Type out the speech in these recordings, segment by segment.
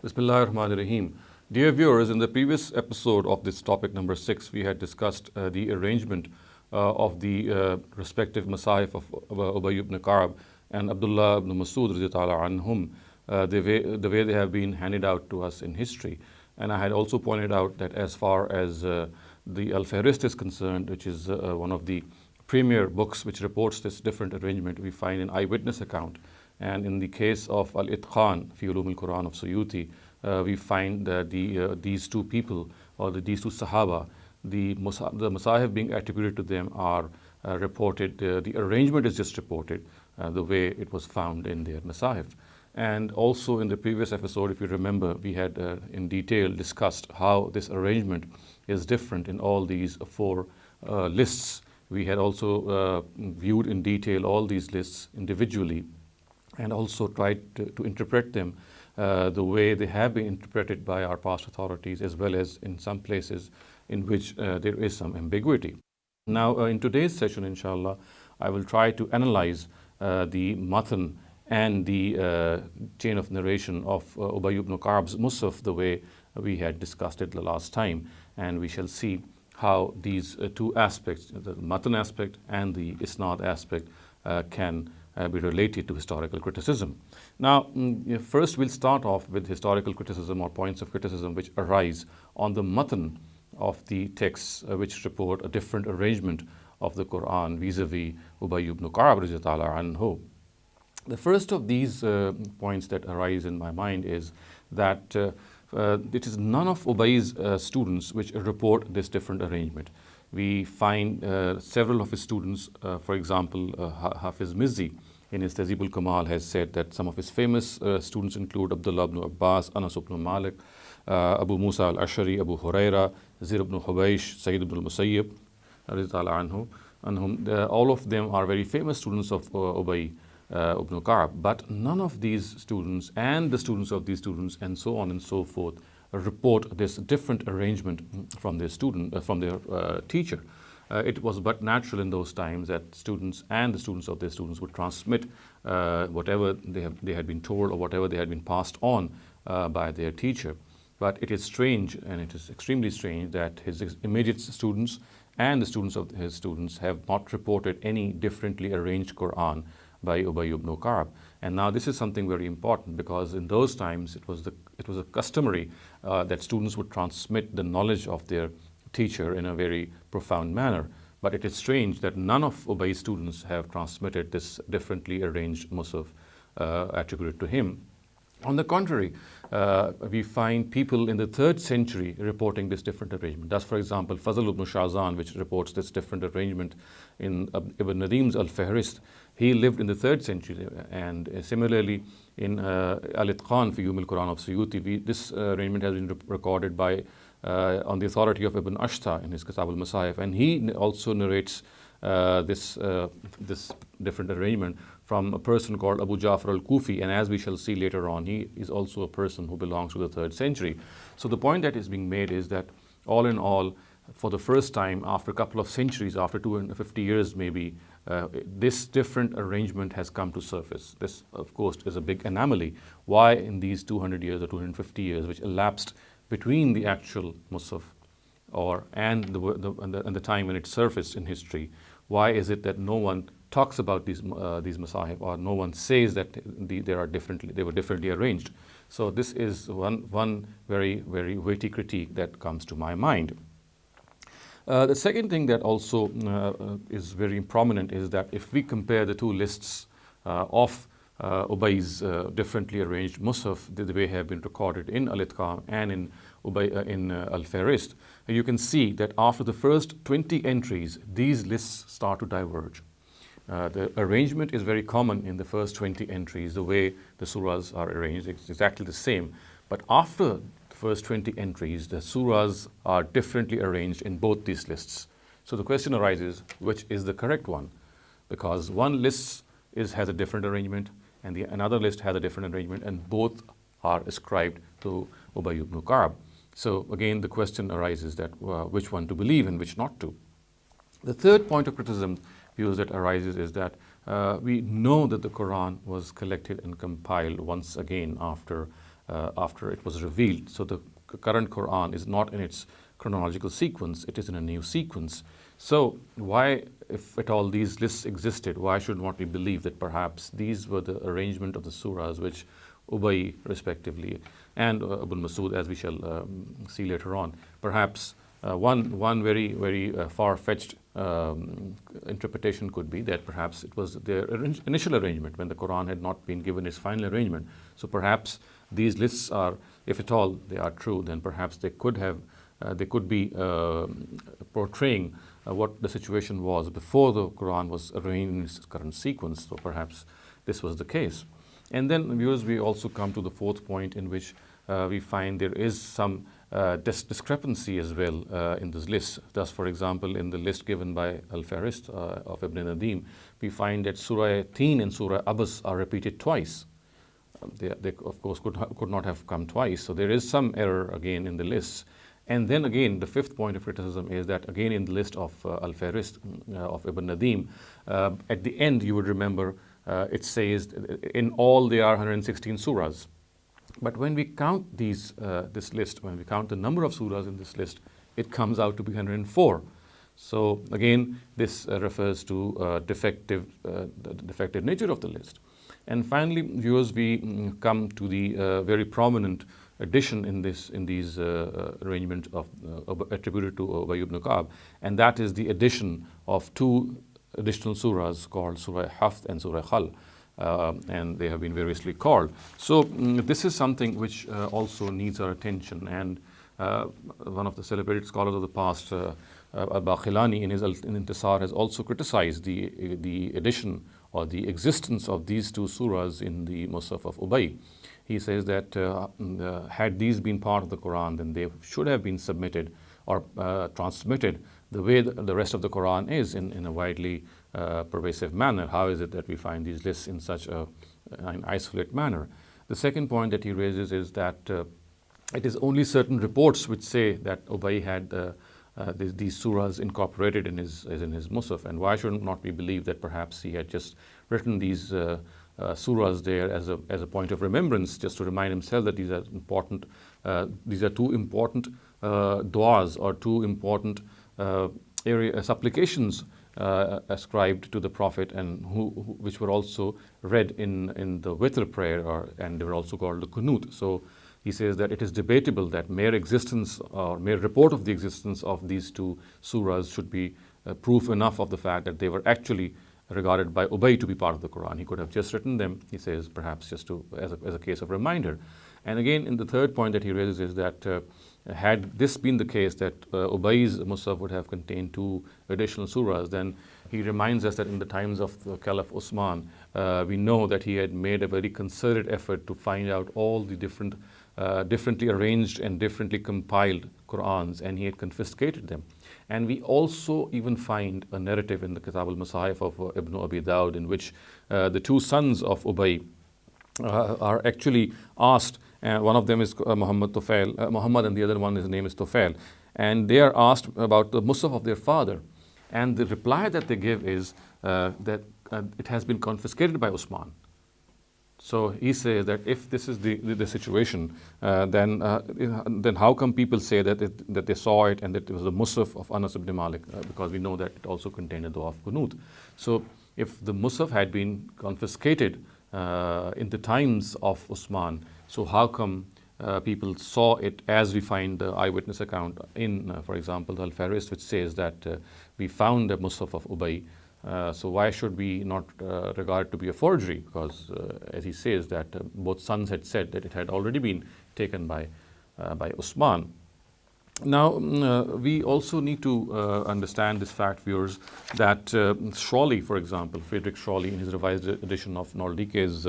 Bismillahir Rahmanir Rahim. Dear viewers, in the previous episode of this topic number 6, we had discussed the arrangement of the respective Masahif of Ubayy ibn Ka'b and Abdullah ibn Masud anhum, the way they have been handed out to us in history. And I had also pointed out that as far as the Al-Fahrist is concerned, which is one of the premier books which reports this different arrangement, we find an eyewitness account. And in the case of Al-Itqan fi Ulum al-Qur'an of Suyuti, we find that these two people, or these two Sahaba, the Masahif being attributed to them are reported, the arrangement is just reported the way it was found in their Masahif. And also in the previous episode, if you remember, we had in detail discussed how this arrangement is different in all these four lists. We had also viewed in detail all these lists individually and also tried to interpret them the way they have been interpreted by our past authorities, as well as in some places in which there is some ambiguity. Now, in today's session, inshallah, I will try to analyze the matan and the chain of narration of Ubayy ibn Ka'b's mushaf the way we had discussed it the last time. And we shall see how these two aspects, the matan aspect and the isnad aspect, can be related to historical criticism. Now, first we'll start off with historical criticism or points of criticism which arise on the matan of the texts which report a different arrangement of the Qur'an vis-a-vis Ubayy ibn Ka'b anhu. The first of these points that arise in my mind is that it is none of Ubay's students which report this different arrangement. We find several of his students, for example, Hafiz Mizzi in his Tahzib al-Kamal has said that some of his famous students include Abdullah ibn Abbas, Anas ibn Malik, Abu Musa al-Ashari, Abu Huraira, Zir ibn Hubaysh, Sayyid ibn al-Musayyib, anhum. All of them are very famous students of Ubayy ibn Ka'b, but none of these students and the students of these students and so on and so forth report this different arrangement from their teacher. It was but natural in those times that students and the students of their students would transmit whatever they had been told or whatever they had been passed on by their teacher. But it is strange, and it is extremely strange, that his immediate students and the students of his students have not reported any differently arranged Qur'an by Ubayy ibn Ka'b. And now this is something very important, because in those times it was a customary that students would transmit the knowledge of their teacher in a very profound manner. But it is strange that none of Ubay's students have transmitted this differently arranged mushaf attributed to him. On the contrary, we find people in the 3rd century reporting this different arrangement. Thus, for example, Fazl ibn Shazan, which reports this different arrangement in Ibn Nadim's Al-Fahrist. He lived in the 3rd century, and similarly in Al-Itqan fi Ulum al-Qur'an of Suyuti, this arrangement has been recorded by on the authority of Ibn Ashta in his Kitab al-Masahif, and he also narrates this different arrangement from a person called Abu Ja'far al-Kufi, and as we shall see later on, he is also a person who belongs to the 3rd century. So the point that is being made is that all in all, for the first time after a couple of centuries, after 250 years maybe, this different arrangement has come to surface. This, of course, is a big anomaly. Why in these 200 years or 250 years which elapsed between the actual mushaf and the time when it surfaced in history, why is it that no one talks about these Masahif, or no one says that they were differently arranged? So this is one very, very weighty critique that comes to my mind. The second thing that also is very prominent is that if we compare the two lists of Ubay's differently arranged mushaf, the way have been recorded in Al-Itqan and in Al-Fahrist, you can see that after the first 20 entries, these lists start to diverge. The arrangement is very common in the first 20 entries, the way the surahs are arranged, it's exactly the same. But after the first 20 entries, the surahs are differently arranged in both these lists. So the question arises, which is the correct one? Because one list has a different arrangement, and another list has a different arrangement, and both are ascribed to Ubayy ibn Ka'b. So again, the question arises that which one to believe and which not to. The third point of criticism views that arises is that we know that the Quran was collected and compiled once again after after it was revealed. So the current Quran is not in its chronological sequence, it is in a new sequence. So why, if at all these lists existed, why should not we believe that perhaps these were the arrangement of the surahs which Ubayy respectively and Ibn Masud, as we shall see later on, perhaps one very far-fetched interpretation could be that perhaps it was their initial arrangement when the Quran had not been given its final arrangement. So perhaps these lists are, if at all they are true, then perhaps they could be portraying what the situation was before the Quran was arranged in its current sequence. So perhaps this was the case. And then, viewers, we also come to the fourth point in which we find there is some discrepancy as well in this list. Thus, for example, in the list given by Al-Farist of Ibn Nadim, we find that Surah Teen and Surah Abas are repeated twice. They of course could not have come twice. So there is some error again in the list. And then again, the fifth point of criticism is that again in the list of Al-Farist of Ibn Nadim, at the end you would remember it says in all there are 116 surahs. But when we count this list, when we count the number of surahs in this list, it comes out to be 104. So again, this refers to the defective nature of the list. And finally, viewers, we come to the very prominent addition in these arrangement of attributed to Ubayy ibn Ka'b, and that is the addition of two additional surahs called Surah Hafd and Surah Khal. And they have been variously called. So this is something which also needs our attention. And one of the celebrated scholars of the past, Al-Baqillani, in his Intisar, has also criticized the addition or the existence of these two surahs in the mushaf of Ubayy. He says that had these been part of the Quran, then they should have been submitted or transmitted the way the rest of the Quran is in a widely pervasive manner. How is it that we find these lists in such an isolated manner? The second point that he raises is that it is only certain reports which say that Ubayy had these surahs incorporated in his mushaf, and why should not we believe that perhaps he had just written these surahs there as a point of remembrance, just to remind himself that these are important. These are two important du'as or two important supplications ascribed to the Prophet, and which were also read in the witr prayer, and they were also called the qunut. So he says that it is debatable that mere existence or mere report of the existence of these two surahs should be proof enough of the fact that they were actually regarded by Ubayy to be part of the Quran. He could have just written them, he says, perhaps just as a case of reminder. And again, in the third point that he raises is that had this been the case, that Ubayy's mushaf would have contained two additional surahs, then he reminds us that in the times of the Caliph Usman, we know that he had made a very concerted effort to find out all the differently arranged and differently compiled Qur'ans, and he had confiscated them. And we also even find a narrative in the Kitab al-Masahif of Ibn Abi Dawud, in which the two sons of Ubayy are actually asked. One of them is Muhammad and the other one, his name is Tufail. And they are asked about the mushaf of their father. And the reply that they give is that it has been confiscated by Usman. So he says that if this is the situation, then how come people say that they saw it and that it was the mushaf of Anas ibn Malik? Because we know that it also contained a dua of qunut. So if the mushaf had been confiscated in the times of Usman, so how come people saw it, as we find the eyewitness account in, for example, Al-Farist, which says that we found the mushaf of Ubayy. So why should we not regard it to be a forgery? Because as he says that both sons had said that it had already been taken by Usman. Now, we also need to understand this fact, viewers, that Schrawley, for example, Friedrich Schrawley, in his revised edition of Nordike's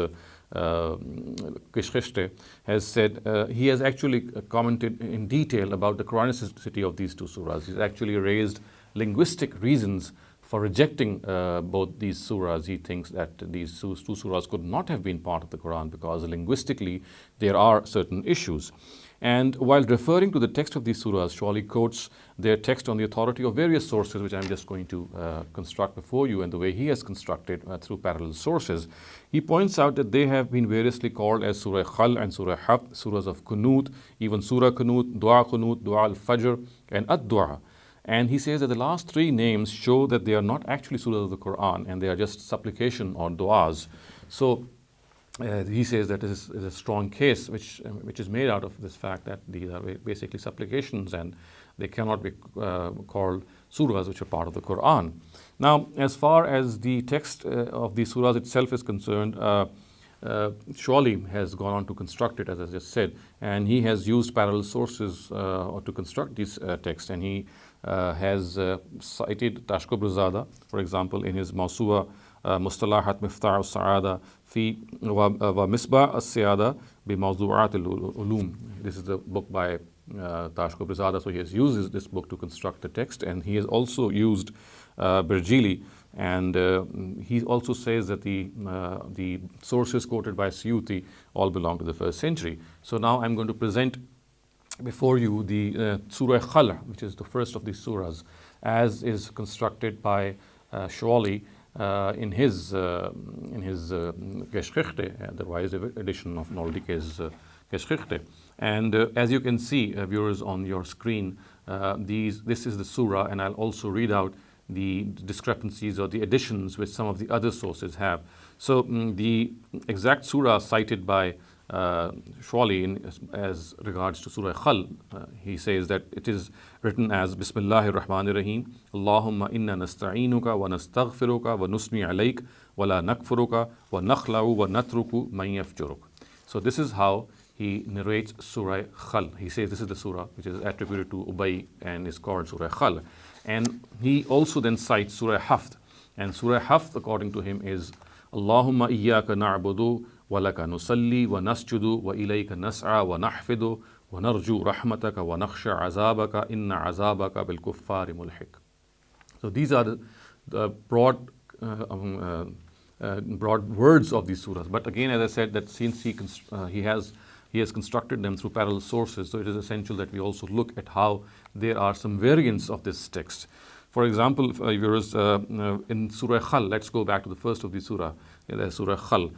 Geschichte, has said, he has actually commented in detail about the Quranicity of these two surahs. He's actually raised linguistic reasons for rejecting both these surahs. He thinks that these two surahs could not have been part of the Quran because linguistically there are certain issues. And while referring to the text of these surahs, Shawli quotes their text on the authority of various sources, which I'm just going to construct before you, and the way he has constructed through parallel sources. He points out that they have been variously called as Surah Khal and Surah Hafd, surahs of Qunut, even Surah Qunut, Dua al-Fajr, and Ad-Dua. And he says that the last three names show that they are not actually surahs of the Qur'an, and they are just supplication or du'as. So he says that this is a strong case which is made out of this fact that these are basically supplications and they cannot be called surahs which are part of the Qur'an. Now, as far as the text of the surahs itself is concerned, Shawli has gone on to construct it, as I just said, and he has used parallel sources to construct these texts, and he has cited Tashqabruzada, for example, in his Mawsu'a Mustalahat Miftah al-Sa'ada fi wa Misbah al-Siyada bi Mawdu'at al-Ulum. This is the book by Tashqabruzada, so he has used this book to construct the text, and he has also used Birjili, and he also says that the sources quoted by Suyuti all belong to the 1st century. So now I'm going to present before you the Surah Khal, which is the first of these surahs, as is constructed by Shawli in his Geschrichte, the revised edition of Nordike's Geschrichte. And as you can see, viewers, on your screen, this is the surah, and I'll also read out the discrepancies or the additions which some of the other sources have. So the exact surah cited by Shawli as regards to Surah Khal, he says that it is written as Bismillahir Rahmanir Rahim, Allahumma inna nasta'inuka wa nastaghfiruka wa nusni alayk wa la nakfuruka wa nakhla'u wa natruku man yafjuruk. So this is how he narrates Surah Khal. He says this is the surah which is attributed to Ubayy and is called Surah Khal. And he also then cites Surah Hafd. And Surah Hafd, according to him, is Allahumma iyyaka na'budu wa laka nusalli wa nasjudu wa ilayka nas'a wa nahfidu wa narju rahmataka wa nakhsha azabaka inna azabaka bil kuffari mulhiq. So these are the broad words of these surahs. But again, as I said, that since he has constructed them through parallel sources, so it is essential that we also look at how there are some variants of this text. For example, viewers, in Surah Khal, let's go back to the first of the surah, Surah Khal.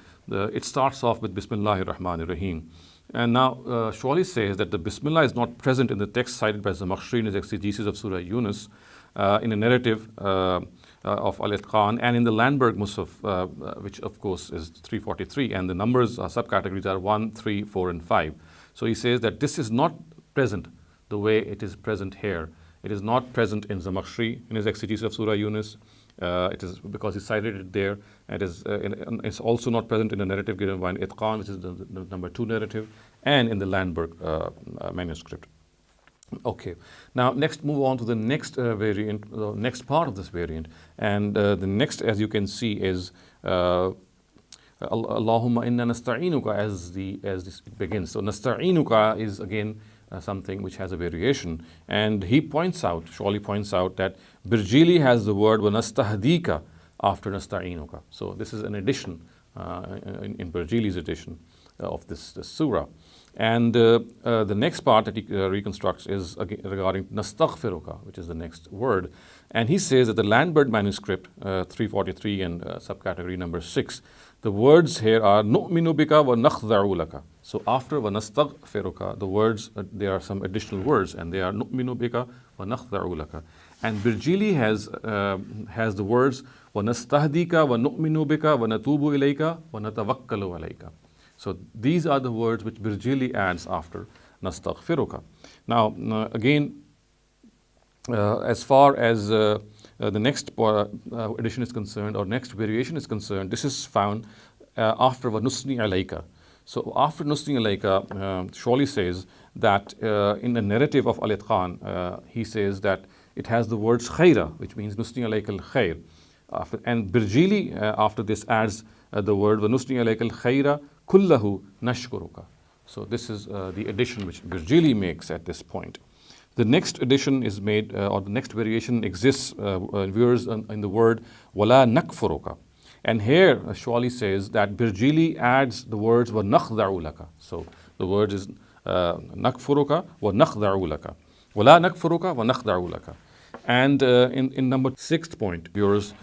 It starts off with Bismillahir Rahmanir Rahim. And now Shawli says that the Bismillah is not present in the text cited by Zamakhshari in his exegesis of Surah Yunus, in a narrative of Al-Itqan, and in the Landberg mushaf, which of course is 343, and the numbers, subcategories are 1, 3, 4, and 5. So he says that this is not present the way it is present here. It is not present in Zamakhshari in his exegesis of Surah Yunus. It is because he cited it there. It's also not present in the narrative given by Itqan, which is the number 2 narrative, and in the Landberg manuscript. Okay, now next move on to the next variant, the next part of this variant, and the next, as you can see, is Allahumma inna nasta'inuka, as this begins. So nasta'inuka is again something which has a variation, and Shawli points out that Birjili has the word wa nastahdika after nasta'inuka. So this is an addition in Birjili's edition of this surah. And the next part that he reconstructs is regarding nastaghfiruka, which is the next word. And he says that the Landberg manuscript, 343 and subcategory number 6, the words here are nu'minu bika wa nakhda'u laka. So after wa nastaghfiruka, the words, there are some additional words, and they are nu'minu bika wa nakhda'u laka. And Birjili has the words wa nastahdika wa nu'minu bika wa natubu ilayka wa natawakkalu alayka. So these are the words which Birjili adds after nastaghfiruka. Now again, as far as the next edition is concerned, or next variation is concerned, this is found after wa nusni alayka. So after nusni alayka, Shawli says that in the narrative of Al-Itqan, he says that it has the words khaira, which means nusni alayka al-khair. And Birjili after this adds the word wa nusni alayka al-khaira kullahu nashkuruka. So this is the addition which Birjili makes at this point. The next addition is made, or the next variation exists, viewers, in the word wala nakfuruka. And here Shawli says that Birjili adds the words wa nakhda'u laka. So the word is نَكْفُرُكَ وَنَخْضَعُ لَكَ وَلَا نَكْفُرُكَ وَنَخْضَعُ لَكَ. And in number 6th point, viewers,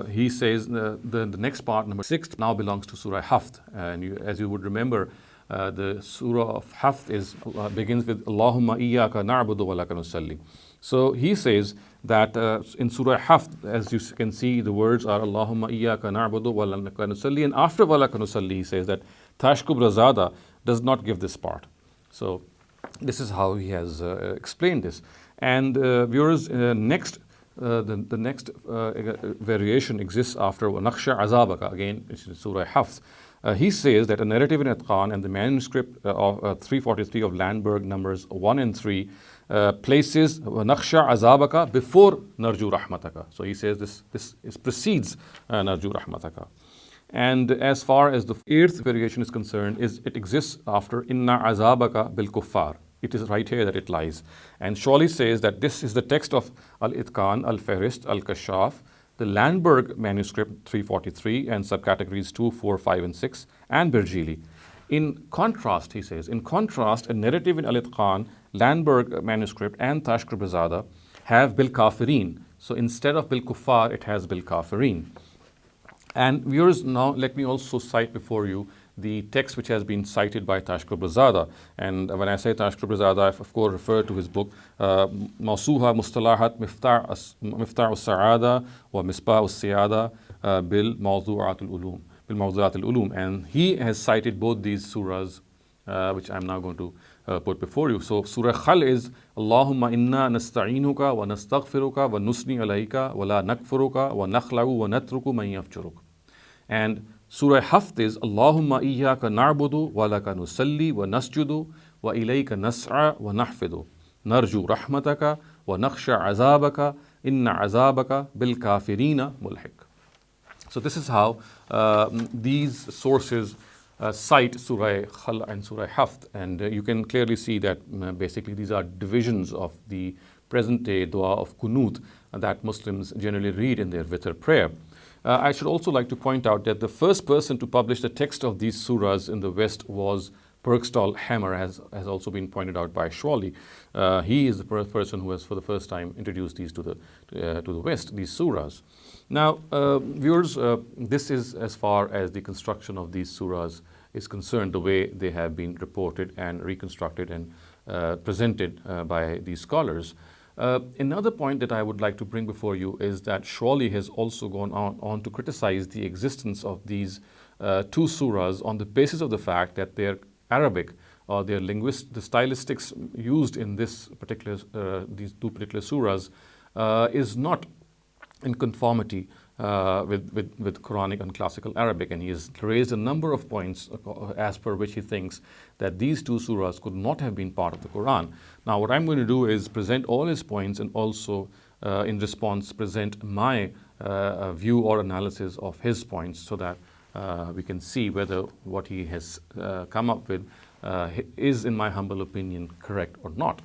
he says the next part, number 6, now belongs to Surah Hafd. And as you would remember, the Surah of Hafd begins with Allahumma iyyaka na'budu wa laka nusalli. So he says that in Surah Hafd, as you can see, the words are Allahumma iyyaka na'budu wa laka nusalli. And after wa laka nusalli, he says that Tashkub Razada does not give this part. So this is how he has explained this. And viewers, the next variation exists after Nakhsha Azabaka, again, it's in Surah Hafs. He says that a narrative in Itqan and the manuscript of 343 of Landberg, numbers 1 and 3, places Nakhsha Azabaka before Narju Rahmataka. So he says this precedes Narju Rahmataka. And as far as the 8th variation is concerned, it exists after Inna Azabaka bil Kuffar. It is right here that it lies. And Shawli says that this is the text of Al-Itqan, Al-Fahrist, Al-Kashaf, the Landberg manuscript 343 and subcategories 2, 4, 5 and 6, and Birjili. In contrast, he says, a narrative in Al-Itqan, Landberg manuscript and Tashkar Bazada have Bil Kafirin. So instead of Bil Kuffar, it has Bil Kafirin. And viewers, now let me also cite before you the text which has been cited by Tashkar Bazada. And when I say Tashkar Bazada, I of course refer to his book, Mawsuha Mustalahat Miftah al-Sa'ada wa Misbah al-Siyada bil Mawdu'at al-Ulum. And he has cited both these surahs, which I'm now going to put before you. So Surah Khal is Allahumma inna nasta'inuka wa nastaghfiruka wa nusni alayka wa la nakfuruka wa nakhla'u wa natruku man yafjuruk. And Surah Hafd is Allahumma iyyaka na'budu wa laka nusalli wa nasjudu wa ilayka nas'a wa nahfidu narju rahmataka wa nakhsha azabaka inna azabaka bil kafirina mulhiq. So this is how these sources cite Surah Khal and Surah Hafd, and you can clearly see that basically these are divisions of the present day dua of Qunut that Muslims generally read in their witr prayer. I should also like to point out that the first person to publish the text of these surahs in the West was Perkstall Hammer, as has also been pointed out by Shawli. He is the person who has for the first time introduced these to the West, these surahs. Now, viewers, this is as far as the construction of these surahs is concerned, the way they have been reported and reconstructed and presented by these scholars. Another point that I would like to bring before you is that Shawli has also gone on to criticize the existence of these two surahs on the basis of the fact that their Arabic or their the stylistics used in this particular these two particular surahs is not in conformity with Quranic and classical Arabic, and he has raised a number of points as per which he thinks that these two surahs could not have been part of the Quran. Now what I'm going to do is present all his points and also in response present my view or analysis of his points so that we can see whether what he has come up with is, in my humble opinion, correct or not.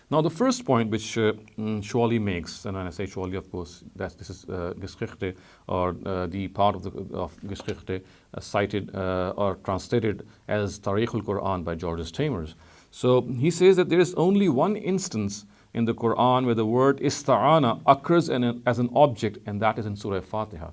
Now, the first point which Shawli makes, and when I say Shawli, of course, this is Geschichte, or the part of Geschichte cited or translated as Tariq al-Quran by George Tamers. So he says that there is only one instance in the Quran where the word ista'ana occurs as an object, and that is in Surah Fatiha.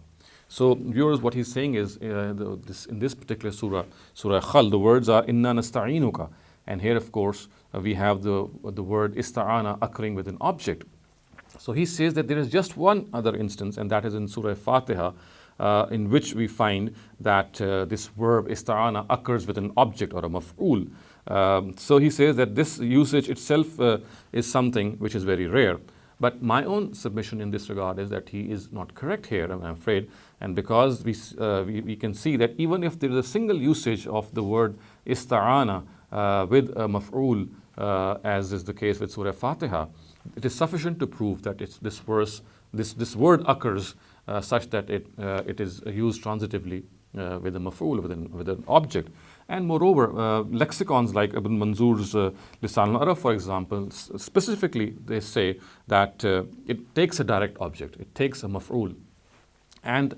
So viewers, what he's saying is in this particular surah, Surah Khal, the words are inna nasta'inuka. And here, of course, we have the word ista'ana occurring with an object. So he says that there is just one other instance, and that is in Surah Fatiha, in which we find that this verb ista'ana occurs with an object or a maf'ul. So he says that this usage itself is something which is very rare. But my own submission in this regard is that he is not correct here, I'm afraid. And because we can see that even if there is a single usage of the word ista'ana with a maf'ul, as is the case with Surah Fatiha, it is sufficient to prove that this word occurs such that it is used transitively with a maf'ul, with an object. And moreover, lexicons like Ibn Manzur's Lisan al-Arab, for example, specifically they say that it takes a direct object, it takes a maf'ul. And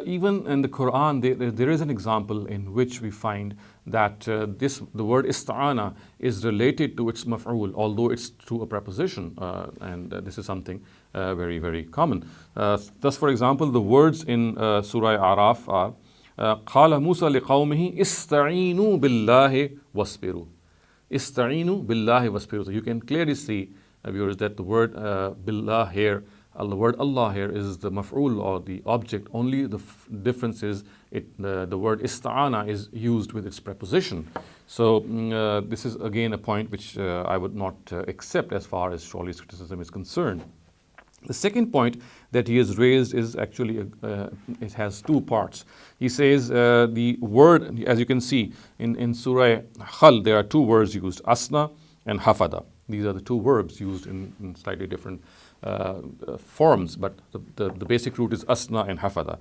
Even in the Quran, there is an example in which we find that the word ista'ana is related to its maf'ul, although it's through a preposition, and this is something very, very common. Thus, for example, the words in Surah Araf are قَالَ مُوسَى لِقَوْمِهِ إِسْتَعِينُوا بِاللَّهِ وَاصْبِرُوا. إِسْتَعِينُوا بِاللَّهِ وَاصْبِرُوا. So you can clearly see, viewers, that the word billah here, the word Allah here is the maf'ul or the object. Only the difference is the word ista'ana is used with its preposition. So this is again a point which I would not accept as far as Shawli's criticism is concerned. The second point that he has raised is actually, it has two parts. He says the word, as you can see in Surah Khal, there are two words used, asna and hafada. These are the two verbs used in slightly different forms, but the basic root is asna and hafada.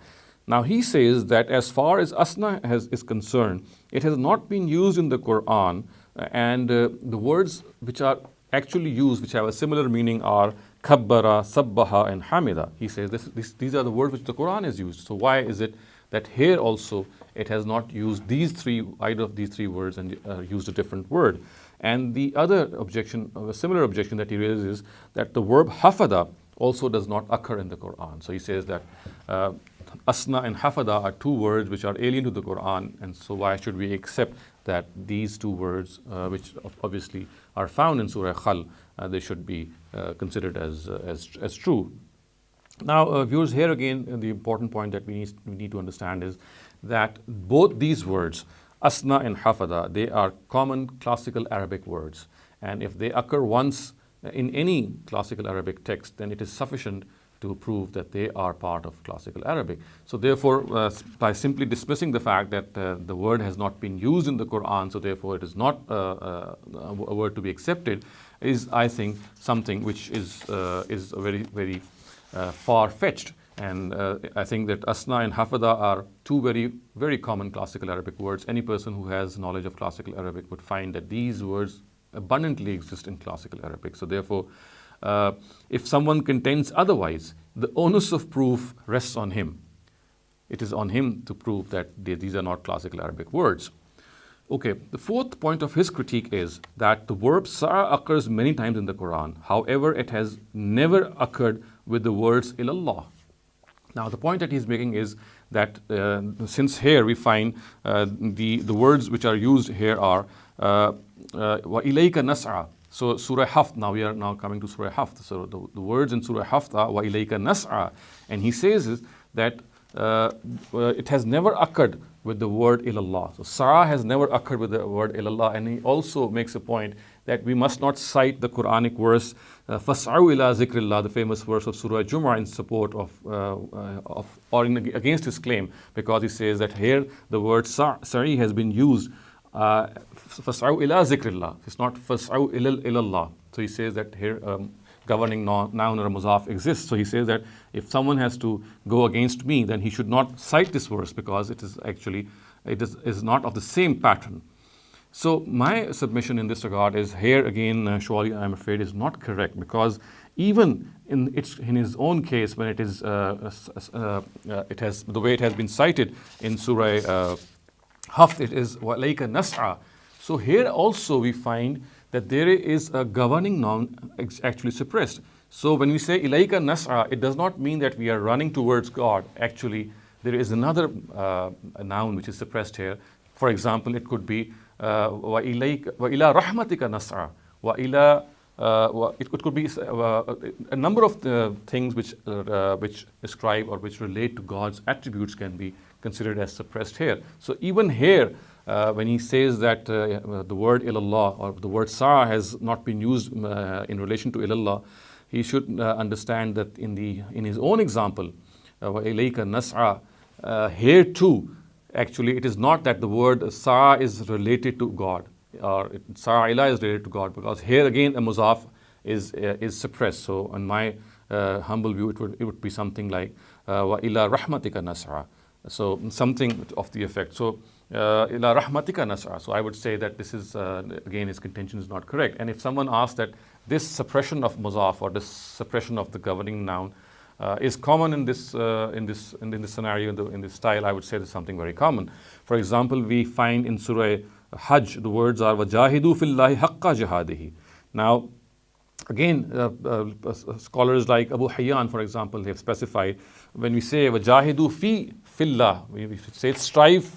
Now he says that as far as asna is concerned, it has not been used in the Qur'an, and the words which are actually used, which have a similar meaning, are kabbara, sabbaha, and hamida. He says these are the words which the Quran has used. So why is it that here also it has not used either of these three words, and used a different word? And the other objection, a similar objection that he raises, is that the verb hafada also does not occur in the Quran. So he says that asna and hafada are two words which are alien to the Quran, and so why should we accept that these two words, which obviously are found in Surah Khal, they should be considered as true. Now, viewers, here again, the important point that we need to understand is that both these words, asna and hafada, they are common classical Arabic words. And if they occur once in any classical Arabic text, then it is sufficient to prove that they are part of classical Arabic. So therefore, by simply dismissing the fact that the word has not been used in the Quran, so therefore it is not a word to be accepted, is, I think, something which is very, very far-fetched. And I think that asna and hafada are two very, very common classical Arabic words. Any person who has knowledge of classical Arabic would find that these words abundantly exist in classical Arabic. So therefore, if someone contends otherwise, the onus of proof rests on him. It is on him to prove that these are not classical Arabic words. Okay, the fourth point of his critique is that the verb sa'a occurs many times in the Quran. However, it has never occurred with the words ilallah. Now, the point that he's making is that since here we find the words which are used here are wa ilayka nas'a. So Surah Haft, now we are now coming to Surah Haft. So the words in Surah Haft are wa ilayka nas'a. And he says that it has never occurred with the word ilallah. So sa'a has never occurred with the word ilallah. And he also makes a point that we must not cite the Quranic verse فَاسْعَوْا إِلَىٰ ذِكْرِ اللَّهِ, the famous verse of Surah Jumu'ah, in support of or against his claim, because he says that here the word sa'i has been used فَاسْعَوْا إِلَىٰ ذِكْرِ اللَّهِ. It's not فَاسْعَوْا إِلَى اللَّهِ. So he says that here governing noun or mushaf exists. So he says that if someone has to go against me, then he should not cite this verse, because it is actually, it is not of the same pattern. So my submission in this regard is here again, surely I'm afraid is not correct, because even in his own case, when it is it has the way it has been cited in Surah Haft, it is walayka nas'a. So here also we find that there is a governing noun actually suppressed. So when we say ilayka nas'a, it does not mean that we are running towards God. Actually, there is another noun which is suppressed here. For example, it could be wa ila rahmatika nas'a, wa ila it could be a number of things which describe or which relate to God's attributes can be considered as suppressed here. So even here, when he says that the word ilallah or the word sa'a has not been used in relation to ilallah, he should understand that in his own example, wa ilayka nas'a, here too, actually it is not that the word sa'a is related to God, or sa'a ila is related to God, because here again a muzaf is suppressed. So in my humble view, it would be something like wa ila rahmatika nas'a. So something of the effect. So ila rahmatika nas'a. So I would say that this is again his contention is not correct. And if someone asks that this suppression of muzaf or this suppression of the governing noun is common in this scenario, in this style. I would say there's something very common. For example, we find in Surah Hajj, the words are وَجَاهِدُوا فِي اللَّهِ حَقَّ جِهَادِهِ. Now, again, scholars like Abu Hayyan, for example, have specified when we say وَجَاهِدُوا فِي fillah, we say strive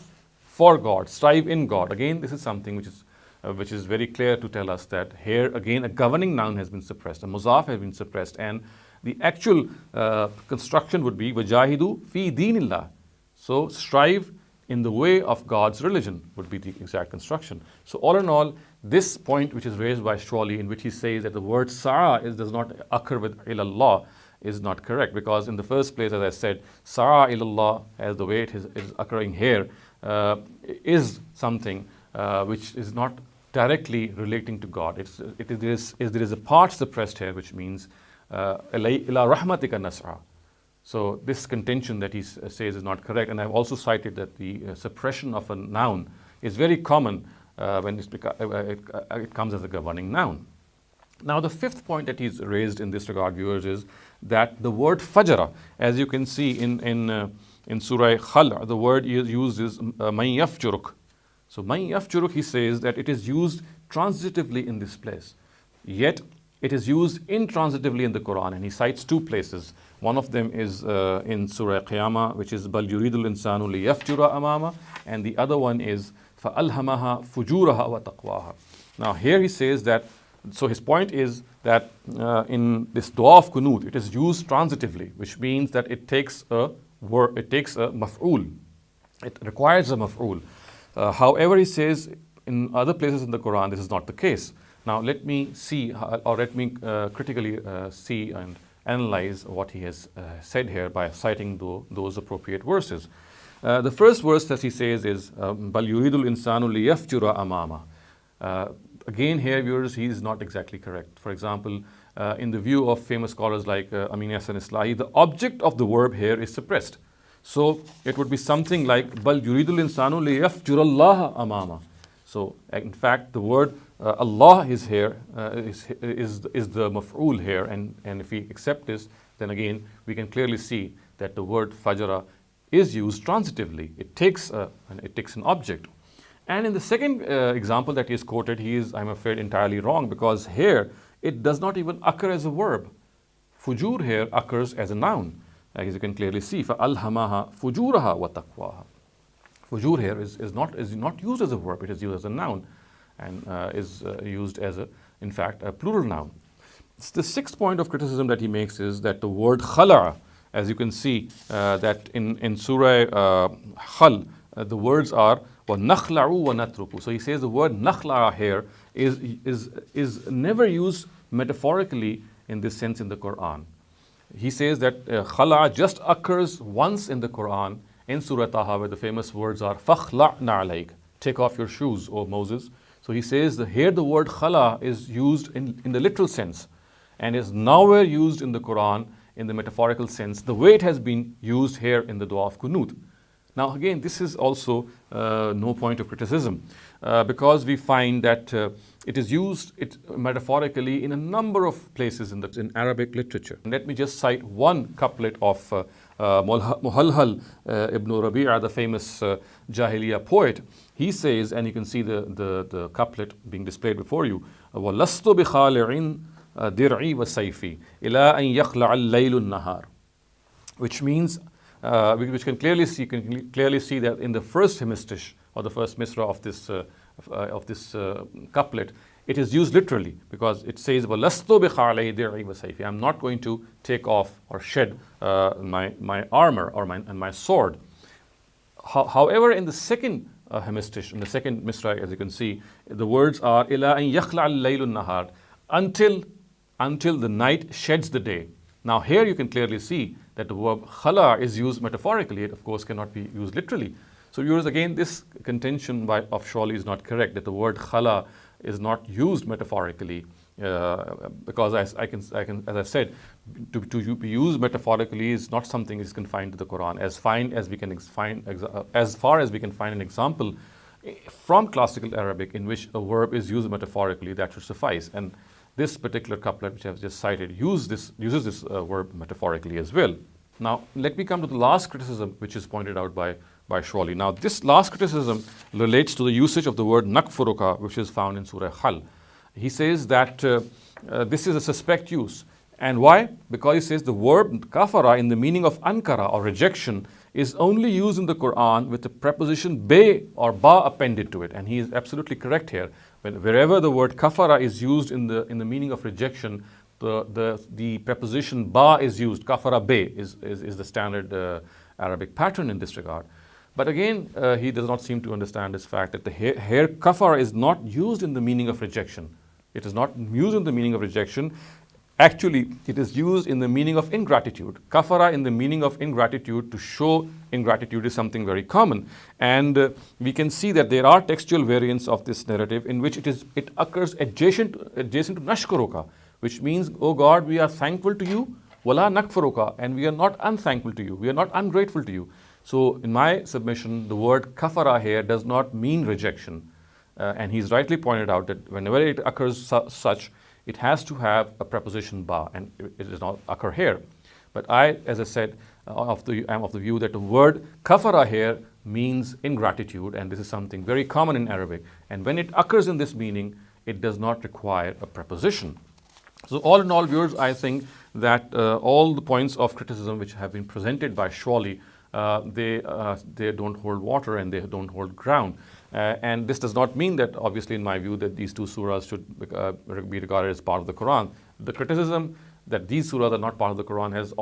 for God, strive in God. Again, this is something which is very clear to tell us that here again a governing noun has been suppressed, a muzaf has been suppressed, and the actual construction would be wajahidu fi deenillah. So strive in the way of God's religion would be the exact construction. So all in all, this point which is raised by Shawli, in which he says that the word sa'a does not occur with ilallah, is not correct, because in the first place, as I said, sa'a ilallah, as the way it is occurring here, is something which is not directly relating to God. There is a part suppressed here, which means ila rahmatika nas'a. So this contention that he says is not correct, and I've also cited that the suppression of a noun is very common when it comes as a governing noun. Now the fifth point that he's raised in this regard, viewers, is that the word fajara, as you can see in Surah Khal, the word used is man yafjuruk. So man yafjuruk, he says that it is used transitively in this place, yet it is used intransitively in the Qur'an, and he cites two places. One of them is in Surah Qiyamah, which is bal yuridul insanu liyafjura amama, and the other one is fa'alhamaha fujuraha wa taqwaha. Now here he says that, so his point is that in this dua of kunut, it is used transitively, which means that it takes a word, it takes a maf'ul, it requires a maf'ul. However, he says in other places in the Quran this is not the case. Now let me see, or let me critically see and analyze what he has said here by citing those appropriate verses. The first verse that he says is bal yuridul insanu liyafjura amama. Again here, viewers, he is not exactly correct. For example, in the view of famous scholars like Amin Hassan Islahi, the object of the verb here is suppressed. So it would be something like bal yuridul insanu liyafjurallaha amama. So in fact, the word Allah is here, is the maf'ul here, and if we accept this, then again we can clearly see that the word fajara is used transitively. It takes an object. And in the second example that he is quoted, he is, I'm afraid, entirely wrong, because here it does not even occur as a verb. Fujur here occurs as a noun, as you can clearly see. فَأَلْهَمَهَا فُجُورَهَا وَتَقْوَاهَا. Fujur here is not used as a verb, it is used as a noun, and is used as in fact a plural noun. The sixth point of criticism that he makes is that the word khala, as you can see that in Surah Khal, the words are وَنَخْلَعُ وَنَتْرُكُ. So he says the word nakhla here is never used metaphorically in this sense in the Quran. He says that khala just occurs once in the Quran in Surah Taha, where the famous words are فَخْلَعْ نَعْلَيْكَ, take off your shoes, O Moses. So he says that here the word khala is used in the literal sense and is nowhere used in the Quran in the metaphorical sense, the way it has been used here in the dua of kunut. Now again, this is also no point of criticism, because we find that it is used metaphorically in a number of places in Arabic literature. And let me just cite one couplet of Muhalhal ibn Rabi'a, the famous Jahiliyyah poet. He says, and you can see the couplet being displayed before you, وَلَسْتُ بِخَالِعٍ دِرْعِي وَسَيْفِي إِلَىٰ أَنْ يَخْلَعَ اللَّيْلُ النَّهَارِ, which means which can clearly see that in the first hemistish, or the first misra of this couplet, it is used literally, because it says وَلَسْتُ بِخَالِعٍ دِرْعِي وَسَيْفِي, I'm not going to take off or shed my armor or my sword. However, in the second hemistish, in the second misra, as you can see, the words are إِلَىٰ أَنْ يَخْلَعَ اللَّيْلُ النَّهَارِ, until the night sheds the day. Now here you can clearly see that the verb khala is used metaphorically. It of course cannot be used literally. So viewers, again, this contention of Shawli is not correct, that the word khala is not used metaphorically, because as I said, to be used metaphorically is not something is confined to the Quran. As far as we can find an example from classical Arabic in which a verb is used metaphorically, that should suffice. And this particular couplet which I have just cited uses this verb metaphorically as well. Now, let me come to the last criticism which is pointed out by Shawli. Now, this last criticism relates to the usage of the word nakfuruka, which is found in Surah Hal. He says that this is a suspect use. And why? Because he says the verb kafara in the meaning of ankara or rejection is only used in the Qur'an with the preposition be or ba appended to it. And he is absolutely correct here. Wherever the word kafara is used in the meaning of rejection, the preposition ba is used. Kafara be is the standard Arabic pattern in this regard. But again, he does not seem to understand this fact that the here kafara is not used in the meaning of rejection. It is not used in the meaning of rejection. Actually, it is used in the meaning of ingratitude. Kafara in the meaning of ingratitude, to show ingratitude, is something very common. And we can see that there are textual variants of this narrative in which it occurs adjacent to nashkuruka, which means, oh God, we are thankful to you, wala nakfuruka, and we are not unthankful to you, we are not ungrateful to you. So in my submission, the word kafara here does not mean rejection. And he's rightly pointed out that whenever it occurs such, it has to have a preposition ba, and it does not occur here. But I, as I said, am of the view that the word kafara here means ingratitude, and this is something very common in Arabic. And when it occurs in this meaning, it does not require a preposition. So all in all, viewers, I think that all the points of criticism which have been presented by Shawli, they don't hold water and they don't hold ground. And this does not mean that, obviously, in my view, that these two surahs should be regarded as part of the Quran. The criticism that these surahs are not part of the Quran has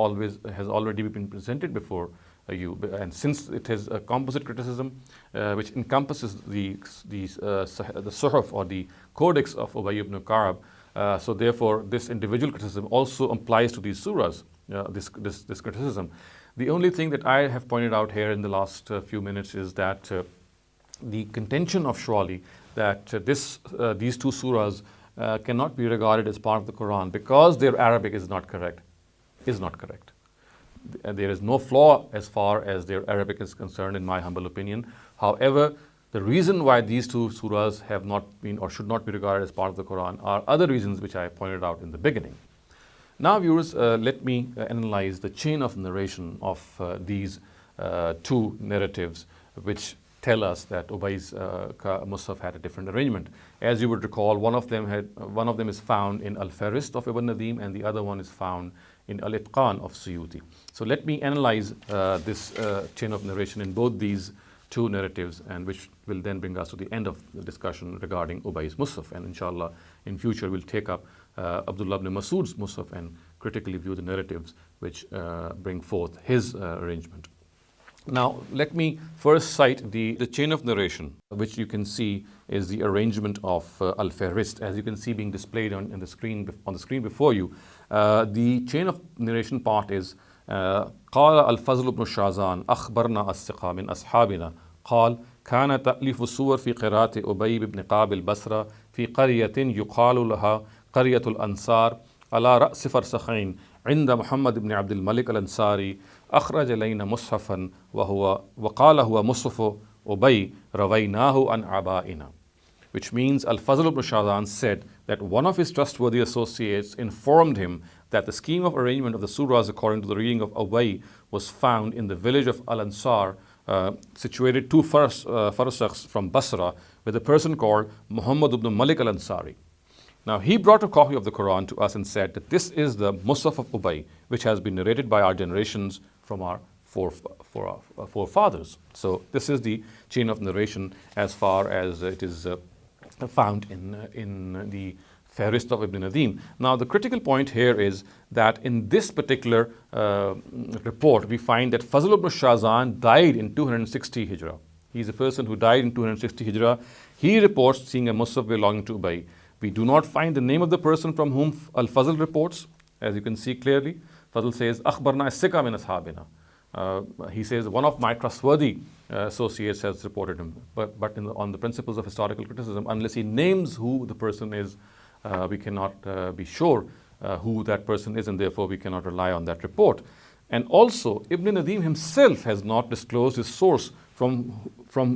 already been presented before you. And since it is a composite criticism which encompasses the surahs or the codex of Ubayy ibn Ka'b, so therefore this individual criticism also applies to these surahs. This criticism. The only thing that I have pointed out here in the last few minutes is that the contention of Shawli that these two surahs cannot be regarded as part of the Quran because their Arabic is not correct. There is no flaw as far as their Arabic is concerned, in my humble opinion. However, the reason why these two surahs have not been or should not be regarded as part of the Quran are other reasons which I pointed out in the beginning. Now, viewers, let me analyze the chain of narration of these two narratives which tell us that Ubay's mushaf had a different arrangement. As you would recall, one of them is found in Al-Fahrist of Ibn Nadim, and the other one is found in Al-Itqan of Suyuti. So let me analyze this chain of narration in both these two narratives, and which will then bring us to the end of the discussion regarding Ubay's mushaf. And inshallah, in future, we'll take up Abdullah ibn Masud's mushaf and critically view the narratives which bring forth his arrangement. Now, let me first cite the chain of narration, which you can see is the arrangement of Al-Fahrist, as you can see being displayed on the screen before you. The chain of narration part is قال الفضل بن شازان أخبرنا الثقة من أصحابنا قال كان تأليف السور في قراءة أبي بن كعب البصرة في قرية يقال لها قرية الأنصار على رأس فرسخين عند محمد بن عبد الملك الأنصاري أخرج لنا مصحفا وقال هو مصحف أبي رويناه عن آبائنا. Which means Al-Fazl ibn Shazan said that one of his trustworthy associates informed him that the scheme of arrangement of the surahs according to the reading of Ubayy was found in the village of Al-Ansar, situated 2 farsakhs from Basra, with a person called Muhammad ibn Malik al-Ansari. Now, he brought a copy of the Quran to us and said that this is the mushaf of Ubayy, which has been narrated by our generations from our forefathers. So this is the chain of narration as far as it is found in the Fahrist of Ibn Nadim. Now, the critical point here is that in this particular report, we find that Fazl ibn Shazan died in 260 Hijrah. He is a person who died in 260 Hijrah. He reports seeing a mushaf belonging to Ubayy. We do not find the name of the person from whom Al-Fazl reports. As you can see clearly, Fazl says, أخبرنا الثقة من أصحابنا. He says, one of my trustworthy associates has reported him. But on the principles of historical criticism, unless he names who the person is, we cannot be sure who that person is, and therefore we cannot rely on that report. And also, Ibn Nadim himself has not disclosed his source from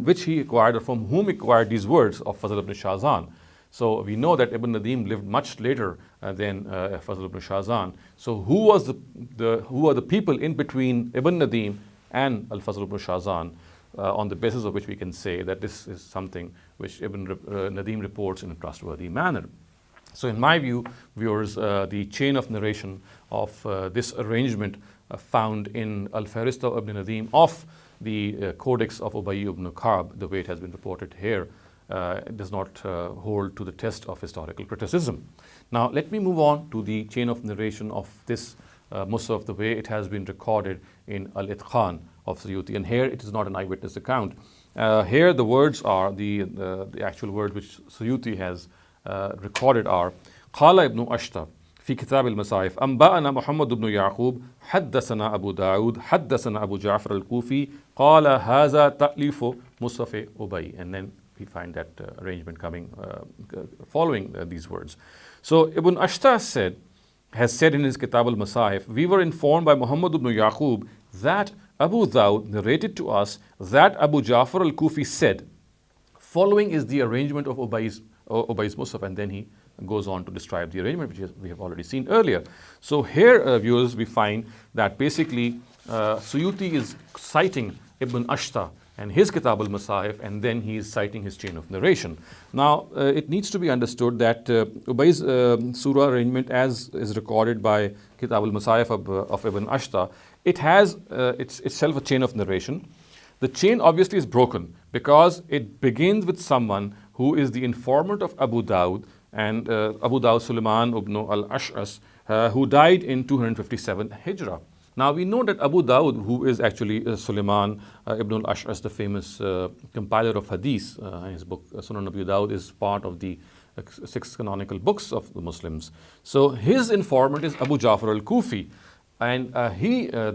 which he acquired or from whom he acquired these words of Fazl ibn Shazan. So we know that Ibn Nadim lived much later than Fazl ibn Shahzan. So who are the people in between Ibn Nadim and Al-Fazl ibn Shahzan, on the basis of which we can say that this is something which Ibn Nadim reports in a trustworthy manner. So in my view, viewers, the chain of narration of this arrangement found in Al-Fahrista of Ibn Nadim of the Codex of Ubayy ibn Ka'b, the way it has been reported here, does not hold to the test of historical criticism. Now let me move on to the chain of narration of this mushaf, the way it has been recorded in Al-Itqan of Suyuti. And here it is not an eyewitness account. Here the words are, the actual word which Suyuti has recorded are قال ابن أشتر في كتاب المصاحف أنبأنا محمد بن يعقوب حدثنا أبو داود حدثنا أبو جعفر الكوفي قال هذا تأليف مصحف أبي. And then we find that arrangement coming following these words. So Ibn Ashtar has said in his Kitab al-Masahif, we were informed by Muhammad ibn Yaqub that Abu Dawud narrated to us that Abu Ja'far al-Kufi said. Following is the arrangement of Ubay's mushaf, and then he goes on to describe the arrangement which we have already seen earlier. So here, viewers, we find that basically Suyuti is citing Ibn Ashtar and his Kitab al-Masahif, and then he is citing his chain of narration. Now, it needs to be understood that Ubay's surah arrangement, as is recorded by Kitab al-Masahif of Ibn Ashtar, it has itself a chain of narration. The chain obviously is broken because it begins with someone who is the informant of Abu Dawud, and Abu Dawud Sulaiman ibn al-Ash'as, who died in 257 Hijrah. Now we know that Abu Dawud, who is actually Sulaiman ibn al-Ash'as, the famous compiler of hadith, his book Sunan Abu Dawud is part of the 6 canonical books of the Muslims. So his informant is Abu Ja'far al-Kufi. And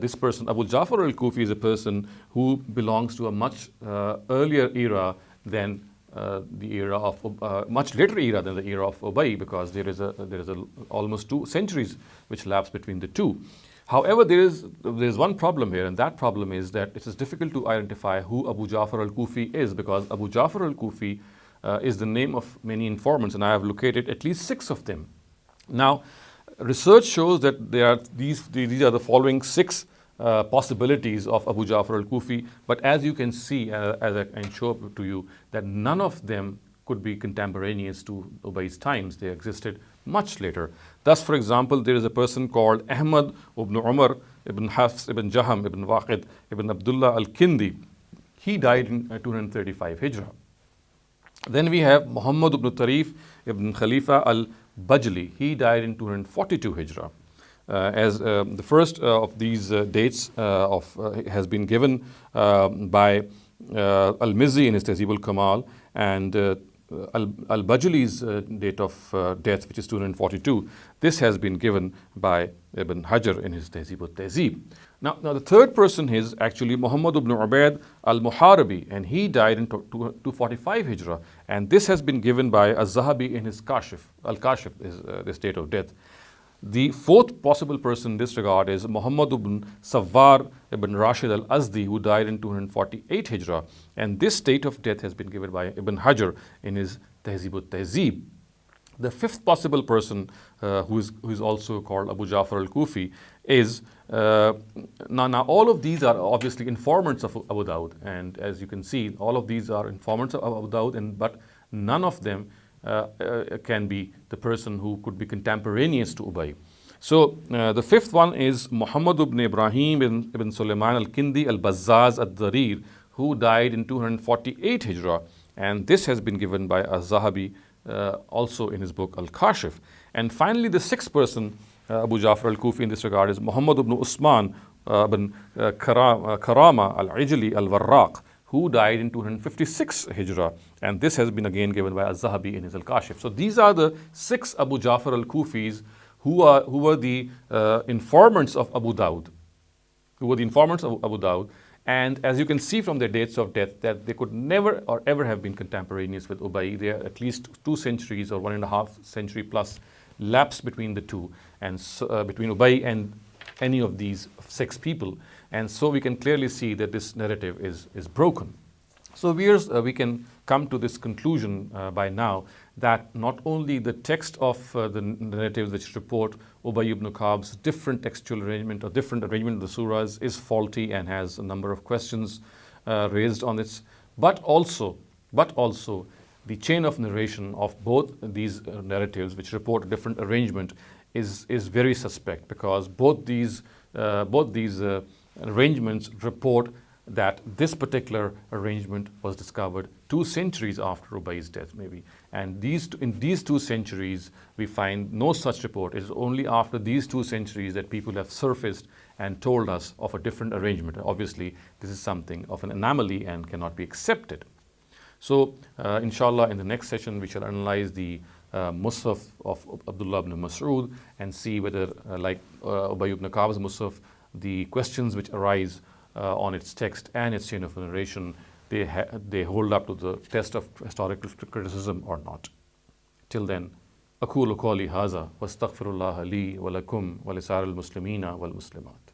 this person, Abu Ja'far al-Kufi, is a person who belongs to a much earlier era than the era of much later era than the era of Ubayy, because there is almost 2 centuries which lapse between the two. However, there is one problem here, and that problem is that it is difficult to identify who Abu Ja'far al-Kufi is, because Abu Ja'far al-Kufi is the name of many informants, and I have located at least 6 of them. Now, research shows that these are the following 6 possibilities of Abu Ja'far al-Kufi, but as you can see, as I can show to you, that none of them could be contemporaneous to Ubay's times. They existed much later. Thus, for example, there is a person called Ahmad ibn Umar ibn Hafs ibn Jaham ibn Waqid ibn Abdullah al-Kindi. He died in 235 Hijrah. Then we have Muhammad ibn Tarif ibn Khalifa al-Bajli. He died in 242 Hijrah. As the first of these dates has been given by Al-Mizzi in his Tahzib al-Kamal, and Al-Bajli's date of death, which is 242, this has been given by Ibn Hajar in his Tahzib al-Tahzib. Now the third person is actually Muhammad ibn Ubayd al-Muharibi, and he died in 245 Hijrah, and this has been given by Az-Zahabi in his Kashif. Al-Kashif is this date of death. The fourth possible person in this regard is Muhammad ibn Sawwar ibn Rashid al-Azdi, who died in 248 Hijrah, and this date of death has been given by Ibn Hajar in his Tahzib al-Tahzib. The fifth possible person, who is also called Abu Ja'far al-Kufi, is now all of these are obviously informants of Abu Dawud, and as you can see, all of these are informants of Abu Dawud, but none of them can be the person who could be contemporaneous to Ubayy. So the fifth one is Muhammad ibn Ibrahim ibn Sulaiman al-Kindi al-Bazzaz al-Dharir, who died in 248 Hijrah, and this has been given by Az-Zahabi also in his book Al-Kashif. And finally, the sixth person, Abu Ja'far al-Kufi in this regard, is Muhammad ibn Usman ibn Karama al-Ijli al-Warraq, who died in 256 Hijrah, and this has been again given by Az-Zahabi in his Al-Kashif. So these are the 6 Abu Ja'far al-Kufis who were the informants of Abu Dawud, and as you can see from their dates of death, that they could never or ever have been contemporaneous with Ubayy. They are at least 2 centuries or 1.5 century plus lapsed between the two, and between Ubayy and any of these 6 people. And so we can clearly see that this narrative is broken. So viewers, we can come to this conclusion by now that not only the text of the narratives which report Ubayy ibn Ka'b's different textual arrangement or different arrangement of the surahs is faulty and has a number of questions raised on it, but also the chain of narration of both these narratives which report a different arrangement is very suspect, because both these arrangements report that this particular arrangement was discovered 2 centuries after Ubayy's death, maybe. And in these 2 centuries, we find no such report. It is only after these 2 centuries that people have surfaced and told us of a different arrangement. Obviously, this is something of an anomaly and cannot be accepted. So, inshallah, in the next session, we shall analyze the mushaf of Abdullah ibn Masud and see whether, like Ubayy ibn Ka'b's mushaf, the questions which arise on its text and its chain of narration, they hold up to the test of historical criticism or not. Till then, أقول قولي هذا واستغفر الله لي ولكم ولسائر المسلمين والمسلمات.